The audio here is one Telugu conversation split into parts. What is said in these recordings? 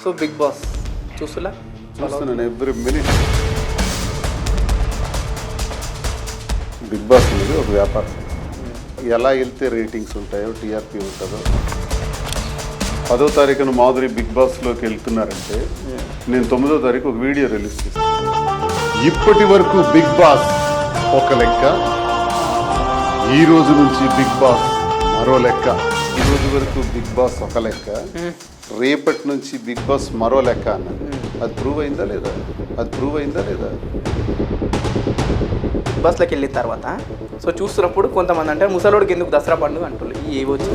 సో బిగ్ బాస్ చూస్తున్నాను ఎవ్రీ మినిట్. బిగ్ బాస్ అనేది ఒక వ్యాపారం. ఎలా వెళ్తే రేటింగ్స్ ఉంటాయో, టీఆర్పీ ఉంటుందో. 10వ తారీఖున మాధురి బిగ్ బాస్లోకి వెళ్తున్నారంటే నేను 9వ తారీఖు ఒక వీడియో రిలీజ్ చేస్తాను. ఇప్పటి వరకు బిగ్ బాస్ ఒక లెక్క, ఈ రోజు నుంచి బిగ్ బాస్ మరో లెక్క. ఈ రోజు వరకు బిగ్ బాస్ ఒక లెక్క, రేపటి నుంచి బిగ్ బాస్ మరో లెక్క అన్నది. అది ప్రూవ్ అయిందా లేదా? బిగ్ బాస్లోకి వెళ్ళిన తర్వాత సో చూస్తున్నప్పుడు కొంతమంది అంటే ముసలోడికి ఎందుకు దసరా పండుగ అంటున్నారు. ఏవి వచ్చింది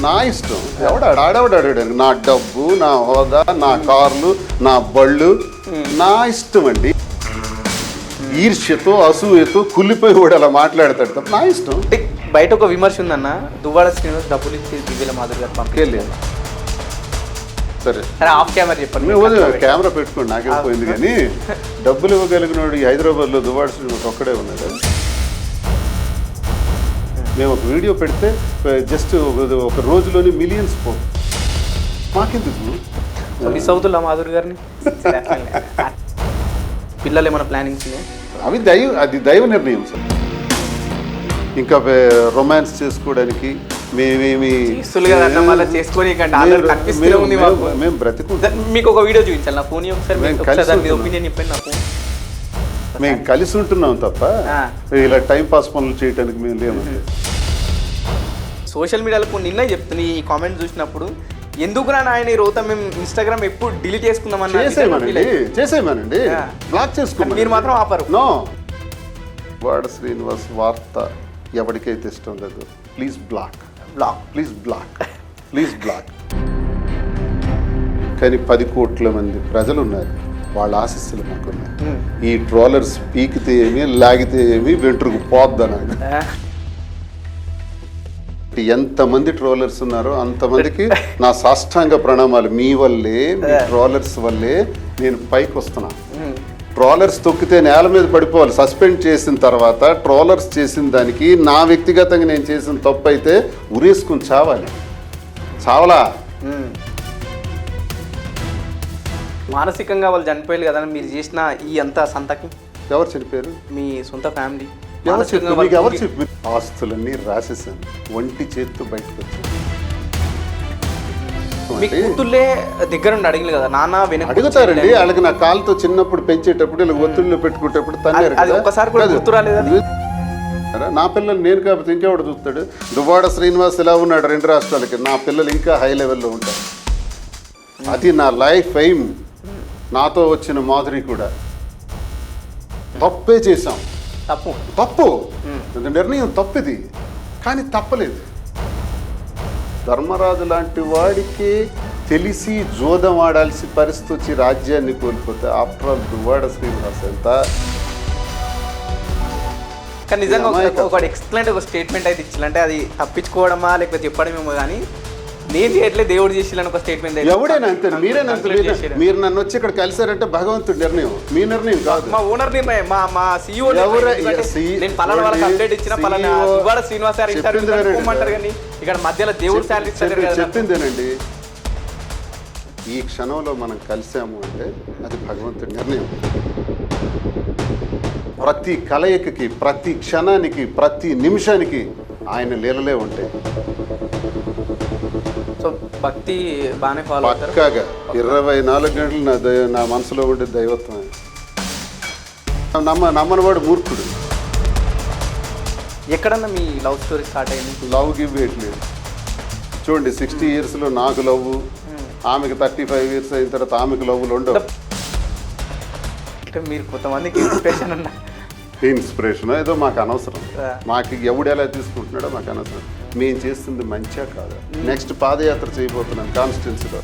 నా ఇష్టం. ఆడవాడు నా డబ్బు, నా హోదా, నా కార్లు, నా బళ్ళు నా ఇష్టం అండి. ఈర్ష్యతో అసూయతో కుళ్ళిపోయి కూడా అలా మాట్లాడతాడు తప్ప నా ఇష్టం. బయట ఒక విమర్శ ఉందన్న, దువ్వాడ శ్రీనివాస్ డబ్బులు ఇచ్చి దివ్యల మాధురి గారు పంపించలేదు. సరే ఆఫ్ కెమెరా చెప్పండి. కెమెరా పెట్టుకోండి, నాకేం పోయింది. కానీ డబ్బులు ఇవ్వగలిగినాడు ఈ హైదరాబాద్లో దువ్వాడ శ్రీనివాస్ ఒక్కడే ఉన్నాడు. మేము ఒక వీడియో పెడితే జస్ట్ ఒక రోజులోని మిలియన్స్ మాకెందుకు మిస్ అవుతున్నా మాధురి గారిని. పిల్లలు ఏమైనా ప్లానింగ్స్ అది దైవ నిర్ణయం సార్. ఇంకా రొమాన్స్ చేసుకోవడానికి మేమేమి మేము బ్రతికుంటాం. మీకు ఒక వీడియో చూపించాలి నా ఫోన్ ఒపీనియన్ చెప్పండి. నాకు మేము కలిసి ఉంటున్నాం తప్ప ఇలా టైం పాస్ పనులు చేయడానికి మేము లేము. సోషల్ మీడియాలో కొన్ని నిన్న చెప్తుంది ఈ కామెంట్ చూసినప్పుడు, ఎందుకు ఆయన ఈ రోజు మేము ఇన్స్టాగ్రామ్ ఎప్పుడు డిలీట్ చేసుకుందామన్నా చేసేయమనండి, బ్లాక్ చేసుకున్నాం. మీరు మాత్రం ఆపరు. నో, వాడ శ్రీనివాస్ వార్త ఎవరికైతే ఇష్టం లేదు ప్లీజ్ బ్లాక్. కానీ 10 కోట్ల మంది ప్రజలు ఉన్నారు, వాళ్ళ ఆశీస్సులు మాకున్నాయి. ఈ ట్రోలర్స్ పీకితే ఏమి, లాగితే ఏమి, వెంట్రుకు పోద్దన్నాడు. ఎంతమంది ట్రోలర్స్ ఉన్నారో అంతమందికి నా సాష్టాంగ ప్రణామాలు. మీ వల్లే, మీ ట్రోలర్స్ వల్లే నేను పైకి వస్తున్నా. ట్రోలర్స్ తొక్కితే నేల మీద పడిపోవాలి. సస్పెండ్ చేసిన తర్వాత ట్రోలర్స్ చేసిన దానికి నా వ్యక్తిగతంగా నేను చేసిన తప్పు అయితే ఉరేసుకుని చావలా. మానసికంగా వాళ్ళు చనిపోయారు కదా మీరు చేసిన ఈ అంత సంతకి. ఎవరు చనిపోయారు? మీ సొంత ఫ్యామిలీ. ఎవరు చెప్పి ఆస్తులన్నీ రాసేసాను, ఒంటి చేత్తో బయటకు వచ్చాను. మీ కూతుళ్ళే దగ్గర ఉండి అడిగింది కదా నాన్న వెనక అడుగుతారండి. వాళ్ళకి నా కాలుతో చిన్నప్పుడు పెంచేటప్పుడు ఇలా ఒత్తిడిలో పెట్టుకునేటప్పుడు తన్నారు. ఒకసారి కూడా గుర్తు రాలేదా? నా పిల్లలు నేను కాకపోతే ఇంకెవడు చూస్తాడు? దువ్వాడ శ్రీనివాస్ ఇలా ఉన్నాడు 2 రాష్ట్రాలకి. నా పిల్లలు ఇంకా హై లెవెల్లో ఉంటారు. అది నా లైఫ్ ఎయిమ్. నాతో వచ్చిన మాధురి కూడా తప్పే చేశాం. తప్పు నిర్ణయం తప్పిది, కానీ తప్పలేదు. ధర్మరాజు లాంటి వాడికి తెలిసి జోదం ఆడాల్సి పరిస్థితి వచ్చి రాజ్యాన్ని కోల్పోతే ఆఫ్టర్ ఆల్ దువ్వాడ శ్రీనివాస్ ఎంత. కానీ నిజంగా ఒక ఎక్సలెంట్ ఒక స్టేట్మెంట్ అయితే ఇచ్చాలంటే అది తప్పించుకోవడమా లేకపోతే చెప్పడమేమో కానీ నేను చేయట్లేదు దేవుడు చేసిలని ఒక స్టేట్మెంట్. ఎవడైనా అంతే, మీరేనంత. మీరు నన్ను వచ్చి ఇక్కడ కలిసారంటే భగవంతుడి నిర్ణయం, మీ నిర్ణయం కాదు. మా ఓనర్ నిర్ణయం, మా CEO నేను పలానా వాళ్ళకి అప్డేట్ ఇచ్చిన పలానా దువ్వాడ శ్రీనివాస్ గారు ఇస్తారు కానీ ఇక్కడ మధ్యలో దేవుడు శాలరీ చెప్పిందేనండి. ఈ క్షణంలో మనం కలిసాము అంటే అది భగవంతుడి నిర్ణయం. ప్రతి కలయికకి, ప్రతి క్షణానికి, ప్రతి నిమిషానికి ఆయన లీలలే ఉంటాయి. సో భక్తి బాగానే ఫాలో అవుతారు పక్కాగా. 24 గంటలు నా మనసులో ఉండే దైవత్వం. నమ్మనవాడు మూర్ఖుడు. ఎక్కడన్నా మీ లవ్ స్టోరీ స్టార్ట్ అయింది? లవ్ గివ్ వేయట్లేదు. చూడండి, 60 yearsలో నాకు లవ్, ఆమెకి 35 years అయిన తర్వాత ఆమెకు లవ్లు ఉండవు. అంటే మీరు కొంతమందికి ఇన్స్పిరేషన్ ఉన్నా ఇన్స్పిరేషన్ ఏదో మాకు అనవసరం. మాకు ఎవడు ఎలా తీసుకుంటున్నాడో మాకు అనవసరం. మేము చేస్తుంది మంచిగా కాదు. నెక్స్ట్ పాదయాత్ర చేయబోతున్నాను కాన్స్టిట్యున్సీలో.